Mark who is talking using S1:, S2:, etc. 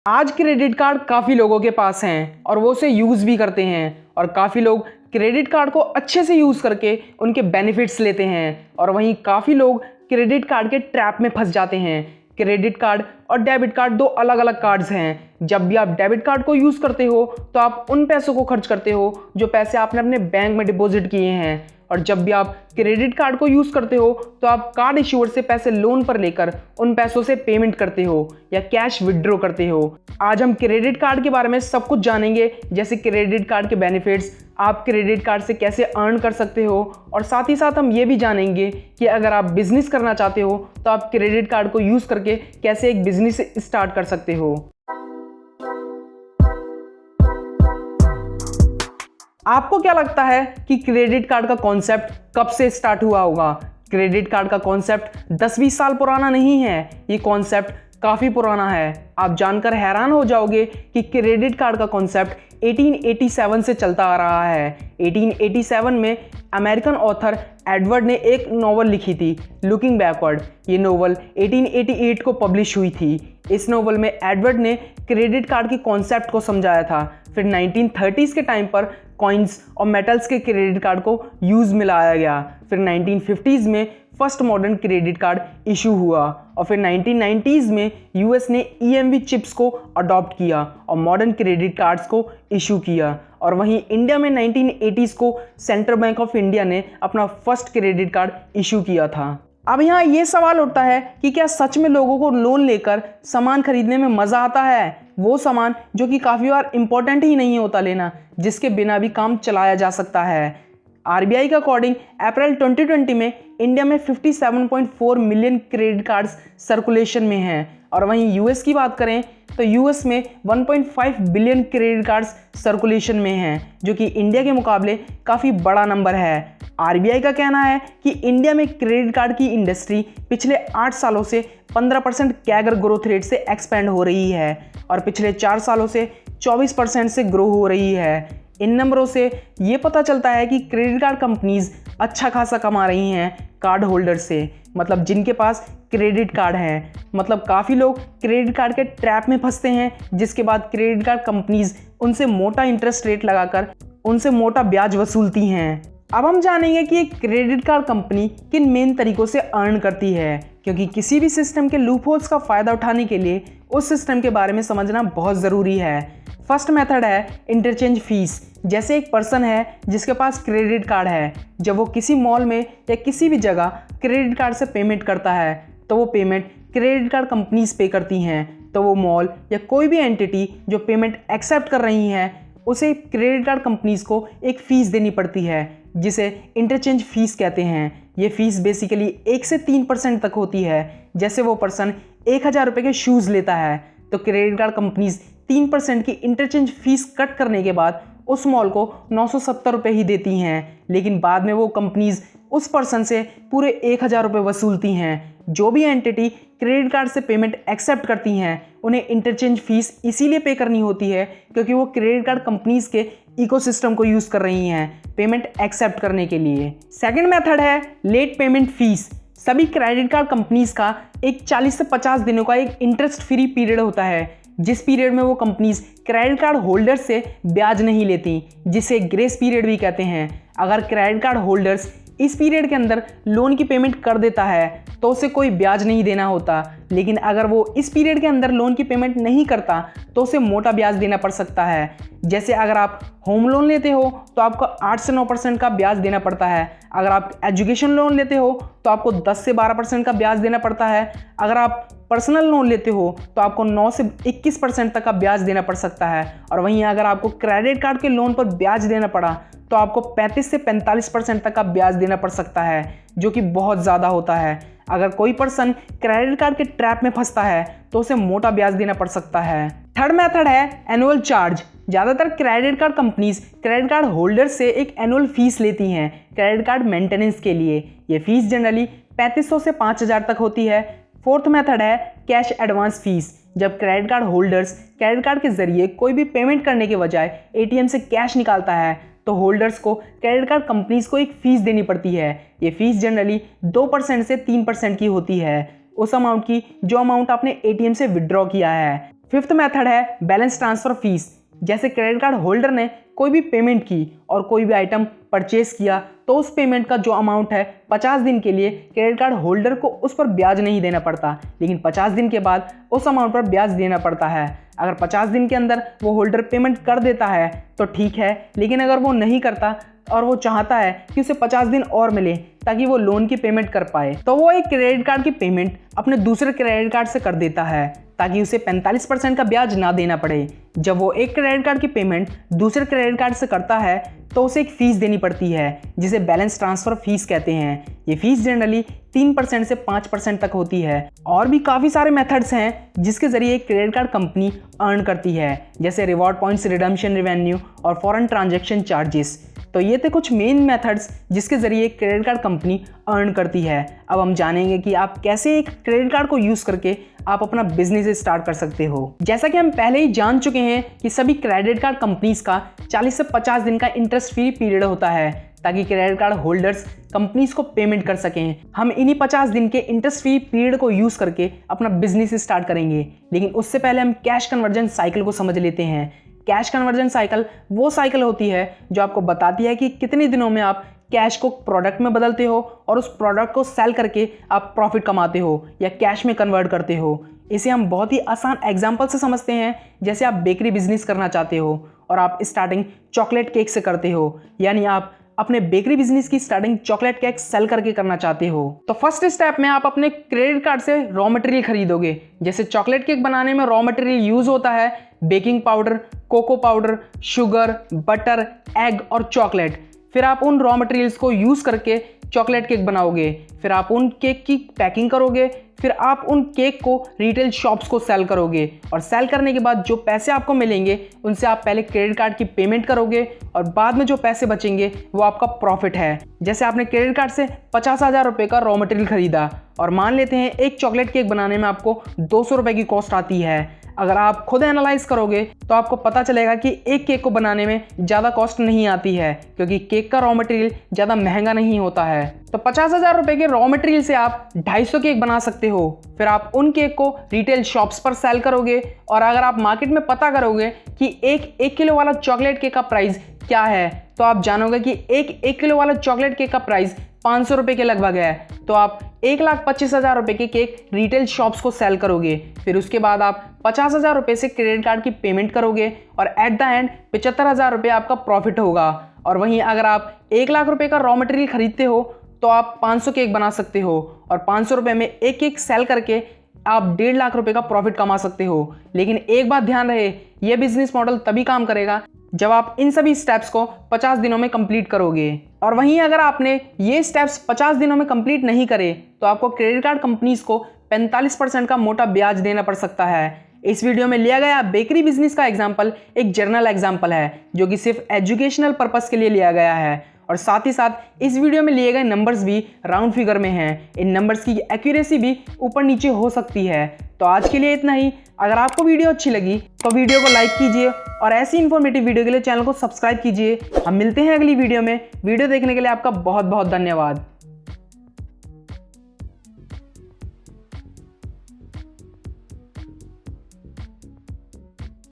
S1: आज credit card काफ़ी लोगों के पास हैं और वो उसे यूज़ भी करते हैं और काफ़ी लोग क्रेडिट कार्ड को अच्छे से यूज़ करके उनके बेनिफिट्स लेते हैं और वहीं काफ़ी लोग क्रेडिट कार्ड के ट्रैप में फंस जाते हैं। क्रेडिट कार्ड और डेबिट कार्ड दो अलग अलग कार्ड्स हैं। जब भी आप डेबिट कार्ड को यूज़ करते हो तो आप उन पैसों को खर्च करते हो जो पैसे आपने अपने बैंक में डिपॉजिट किए हैं, और जब भी आप क्रेडिट कार्ड को यूज़ करते हो तो आप कार्ड इश्यूअर से पैसे लोन पर लेकर उन पैसों से पेमेंट करते हो या कैश विड्रॉ करते हो। आज हम क्रेडिट कार्ड के बारे में सब कुछ जानेंगे, जैसे क्रेडिट कार्ड के बेनिफिट्स, आप क्रेडिट कार्ड से कैसे अर्न कर सकते हो, और साथ ही साथ हम ये भी जानेंगे कि अगर आप बिजनेस करना चाहते हो तो आप क्रेडिट कार्ड को यूज़ करके कैसे एक बिजनेस स्टार्ट कर सकते हो। आपको क्या लगता है कि क्रेडिट कार्ड का कॉन्सेप्ट कब से स्टार्ट हुआ होगा? क्रेडिट कार्ड का कॉन्सेप्ट 10-20 साल पुराना नहीं है, ये कॉन्सेप्ट काफ़ी पुराना है। आप जानकर हैरान हो जाओगे कि क्रेडिट कार्ड का कॉन्सेप्ट 1887 से चलता आ रहा है। 1887 में अमेरिकन ऑथर एडवर्ड ने एक नॉवल लिखी थी, लुकिंग बैकवर्ड। ये नॉवल 1888 को पब्लिश हुई थी। इस नॉवल में एडवर्ड ने क्रेडिट कार्ड के कॉन्सेप्ट को समझाया था। फिर 1930s के टाइम पर कॉइन्स और मेटल्स के क्रेडिट कार्ड को यूज़ में लाया गया। फिर 1950s में first modern credit card issue हुआ और फिर 1990s में यूएस ने ईएमवी चिप्स को अडॉप्ट किया और मॉडर्न क्रेडिट कार्ड्स को इशू किया। और वहीं इंडिया में 1980s को सेंट्रल बैंक ऑफ इंडिया ने अपना फर्स्ट क्रेडिट कार्ड इशू किया था। अब यहाँ ये सवाल उठता है कि क्या सच में लोगों को लोन लेकर सामान खरीदने में मज़ा आता है? वो सामान जो कि काफ़ी बार इम्पोर्टेंट ही नहीं होता लेना, जिसके बिना भी काम चलाया जा सकता है। आरबीआई के अकॉर्डिंग अप्रैल 2020 में इंडिया में 57.4 मिलियन क्रेडिट कार्ड्स सर्कुलेशन में हैं, और वहीं यूएस की बात करें तो यूएस में 1.5 बिलियन क्रेडिट कार्ड्स सर्कुलेशन में हैं, जो कि इंडिया के मुकाबले काफ़ी बड़ा नंबर है। आरबीआई का कहना है कि इंडिया में क्रेडिट कार्ड की इंडस्ट्री पिछले 8 सालों से 15% कैगर ग्रोथ रेट से एक्सपेंड हो रही है और पिछले 4 सालों से 24% से ग्रो हो रही है। इन नंबरों से ये पता चलता है कि क्रेडिट कार्ड कंपनीज अच्छा खासा कमा रही हैं कार्ड होल्डर से, मतलब जिनके पास क्रेडिट कार्ड है। मतलब काफ़ी लोग क्रेडिट कार्ड के ट्रैप में फंसते हैं, जिसके बाद क्रेडिट कार्ड कंपनीज उनसे मोटा इंटरेस्ट रेट लगाकर उनसे मोटा ब्याज वसूलती हैं। अब हम जानेंगे कि एक क्रेडिट कार्ड कंपनी किन मेन तरीकों से अर्न करती है, क्योंकि किसी भी सिस्टम के लूपहोल्स का फ़ायदा उठाने के लिए उस सिस्टम के बारे में समझना बहुत ज़रूरी है। फर्स्ट मेथड है इंटरचेंज फीस। जैसे एक पर्सन है जिसके पास क्रेडिट कार्ड है, जब वो किसी मॉल में या किसी भी जगह क्रेडिट कार्ड से पेमेंट करता है तो वो पेमेंट क्रेडिट कार्ड कंपनीज पे करती हैं। तो वो मॉल या कोई भी एंटिटी जो पेमेंट एक्सेप्ट कर रही है उसे क्रेडिट कार्ड कंपनीज को एक फ़ीस देनी पड़ती है, जिसे इंटरचेंज फ़ीस कहते हैं। ये फ़ीस बेसिकली 1 से 3% तक होती है। जैसे वो पर्सन 1000 रुपये के शूज़ लेता है तो क्रेडिट कार्ड कंपनीज 3% की इंटरचेंज फ़ीस कट करने के बाद उस मॉल को 970 रुपये ही देती हैं, लेकिन बाद में वो कंपनीज उस पर्सन से पूरे 1000 रुपये वसूलती हैं। जो भी एंटिटी क्रेडिट कार्ड से पेमेंट एक्सेप्ट करती हैं उन्हें इंटरचेंज फीस इसीलिए पे करनी होती है क्योंकि वो क्रेडिट कार्ड कंपनीज के इकोसिस्टम को यूज़ कर रही हैं पेमेंट एक्सेप्ट करने के लिए। सेकंड मेथड है लेट पेमेंट फीस। सभी क्रेडिट कार्ड कंपनीज का एक 40 से 50 दिनों का एक इंटरेस्ट फ्री पीरियड होता है, जिस पीरियड में वो कंपनीज क्रेडिट कार्ड होल्डर्स से ब्याज नहीं लेती, जिसे ग्रेस पीरियड भी कहते हैं। अगर क्रेडिट कार्ड होल्डर्स इस पीरियड के अंदर लोन की पेमेंट कर देता है तो उसे कोई ब्याज नहीं देना होता, लेकिन अगर वो इस पीरियड के अंदर लोन की पेमेंट नहीं करता तो उसे मोटा ब्याज देना पड़ सकता है। जैसे अगर आप होम लोन लेते हो तो आपको 8 से 9% का ब्याज देना पड़ता है। अगर आप एजुकेशन लोन लेते हो तो आपको 10 से 12% का ब्याज देना पड़ता है। अगर आप पर्सनल लोन लेते हो तो आपको 9 से 21% तक का ब्याज देना पड़ सकता है। और वहीं अगर आपको क्रेडिट कार्ड के लोन पर ब्याज देना पड़ा तो आपको 35 से 45% तक का ब्याज देना पड़ सकता है, जो कि बहुत ज़्यादा होता है। अगर कोई पर्सन क्रेडिट कार्ड के ट्रैप में फंसता है तो उसे मोटा ब्याज देना पड़ सकता है। थर्ड मेथड है एनुअल चार्ज। ज़्यादातर credit card companies credit card holder से एक एनुअल फीस लेती हैं क्रेडिट कार्ड मेंटेनेंस के लिए। ये फीस जनरली 3500 से 5000 तक होती है। फोर्थ मेथड है कैश एडवांस फीस। जब credit card holders credit card के जरिए कोई भी पेमेंट करने के बजाय एटीएम से कैश निकालता है तो होल्डर्स को क्रेडिट कार्ड कंपनीज को एक फ़ीस देनी पड़ती है। ये फ़ीस जनरली 2% से 3% की होती है उस अमाउंट की जो अमाउंट आपने एटीएम से विड्रॉ किया है। फिफ्थ मेथड है बैलेंस ट्रांसफर फीस। जैसे क्रेडिट कार्ड होल्डर ने कोई भी पेमेंट की और कोई भी आइटम परचेस किया तो उस पेमेंट का जो अमाउंट है 50 दिन के लिए क्रेडिट कार्ड होल्डर को उस पर ब्याज नहीं देना पड़ता, लेकिन 50 दिन के बाद उस अमाउंट पर ब्याज देना पड़ता है। अगर 50 दिन के अंदर वो होल्डर पेमेंट कर देता है तो ठीक है, लेकिन अगर वो नहीं करता और वो चाहता है कि उसे 50 दिन और मिले ताकि वो लोन की पेमेंट कर पाए, तो वो एक क्रेडिट कार्ड की पेमेंट अपने दूसरे क्रेडिट कार्ड से कर देता है ताकि उसे 45% का ब्याज ना देना पड़े। जब वो एक क्रेडिट कार्ड की पेमेंट दूसरे क्रेडिट कार्ड से करता है तो उसे एक फीस देनी पड़ती है जिसे बैलेंस ट्रांसफर फीस कहते हैं। ये फीस जनरली 3% से 5% तक होती है। और भी काफ़ी सारे मेथड्स हैं जिसके जरिए क्रेडिट कार्ड कंपनी अर्न करती है, जैसे रिवॉर्ड पॉइंट्स, रिडम्पशन रेवेन्यू और फॉरेन ट्रांजैक्शन चार्जेस। तो ये थे कुछ मेन मेथड्स जिसके ज़रिए क्रेडिट कार्ड कंपनी अर्न करती है। अब हम जानेंगे कि आप कैसे एक क्रेडिट कार्ड को यूज़ करके आप अपना बिजनेस स्टार्ट कर सकते हो। जैसा कि हम पहले ही जान चुके हैं कि सभी क्रेडिट कार्ड कंपनीज का 40 से 50 दिन का इंटरेस्ट फ्री पीरियड होता है ताकि क्रेडिट कार्ड होल्डर्स कंपनीज को पेमेंट कर सकें। हम इन्हीं 50 दिन के इंटरेस्ट फ्री पीरियड को यूज़ करके अपना बिजनेस स्टार्ट करेंगे, लेकिन उससे पहले हम कैश कन्वर्जन साइकिल को समझ लेते हैं। कैश कन्वर्जन साइकिल वो साइकिल होती है जो आपको बताती है कि कितने दिनों में आप कैश को प्रोडक्ट में बदलते हो और उस प्रोडक्ट को सेल करके आप प्रॉफिट कमाते हो या कैश में कन्वर्ट करते हो। इसे हम बहुत ही आसान एग्जांपल से समझते हैं। जैसे आप बेकरी बिजनेस करना चाहते हो और आप स्टार्टिंग चॉकलेट केक से करते हो, यानी आप अपने बेकरी बिजनेस की स्टार्टिंग चॉकलेट केक सेल करके करना चाहते हो, तो फर्स्ट स्टेप में आप अपने क्रेडिट कार्ड से रॉ मटेरियल खरीदोगे। जैसे चॉकलेट केक बनाने में रॉ मटेरियल यूज होता है baking powder, cocoa powder, sugar, butter, egg और चॉकलेट। फिर आप उन रॉ मटेरियल्स को यूज करके चॉकलेट केक बनाओगे। फिर आप उन केक की पैकिंग करोगे। फिर आप उन केक को रिटेल शॉप्स को सेल करोगे और सेल करने के बाद जो पैसे आपको मिलेंगे उनसे आप पहले क्रेडिट कार्ड की पेमेंट करोगे और बाद में जो पैसे बचेंगे वो आपका प्रॉफिट है। जैसे आपने क्रेडिट कार्ड से 50,000 रुपये का रॉ मटेरियल खरीदा और मान लेते हैं एक चॉकलेट केक बनाने में आपको 200 रुपये की कॉस्ट आती है। अगर आप खुद एनालाइज करोगे तो आपको पता चलेगा कि एक केक को बनाने में ज़्यादा कॉस्ट नहीं आती है क्योंकि केक का रॉ मटेरियल ज़्यादा महंगा नहीं होता है। तो 50,000 रुपये के रॉ मटेरियल से आप 250 केक बना सकते हो। फिर आप उन केक को रिटेल शॉप्स पर सेल करोगे और अगर आप मार्केट में पता करोगे कि एक किलो वाला चॉकलेट केक का प्राइस क्या है तो आप जानोगे कि एक किलो वाला चॉकलेट केक का प्राइस 500 रुपये के लगभग है। तो आप 1,25,000 रुपये के केक रिटेल शॉप्स को सेल करोगे। फिर उसके बाद आप 50,000 रुपये से क्रेडिट कार्ड की पेमेंट करोगे और एट द एंड 75,000 रुपये आपका प्रॉफिट होगा। और वहीं अगर आप 1,00,000 रुपये का रॉ मटेरियल खरीदते हो तो आप 500 केक बना सकते हो और 500 रुपये में एक केक सेल करके आप 1.5 लाख रुपए का प्रॉफिट कमा सकते हो। लेकिन एक बात ध्यान रहे, यह बिजनेस मॉडल तभी काम करेगा जब आप इन सभी स्टेप्स को 50 दिनों में कंप्लीट करोगे। और वहीं अगर आपने ये स्टेप्स 50 दिनों में कंप्लीट नहीं करे तो आपको क्रेडिट कार्ड कंपनीज को 45% का मोटा ब्याज देना पड़ सकता है। इस वीडियो में लिया गया बेकरी बिजनेस का एग्जाम्पल एक जर्नल एग्जाम्पल है जो कि सिर्फ एजुकेशनल पर्पस के लिए लिया गया है और साथ ही साथ इस वीडियो में लिए गए नंबर्स भी राउंड फिगर में हैं। इन नंबर्स की एक्यूरेसी भी ऊपर नीचे हो सकती है। तो आज के लिए इतना ही। अगर आपको वीडियो अच्छी लगी तो वीडियो को लाइक कीजिए और ऐसी इन्फॉर्मेटिव वीडियो के लिए चैनल को सब्सक्राइब कीजिए। हम मिलते हैं अगली वीडियो में। वीडियो देखने के लिए आपका बहुत बहुत धन्यवाद।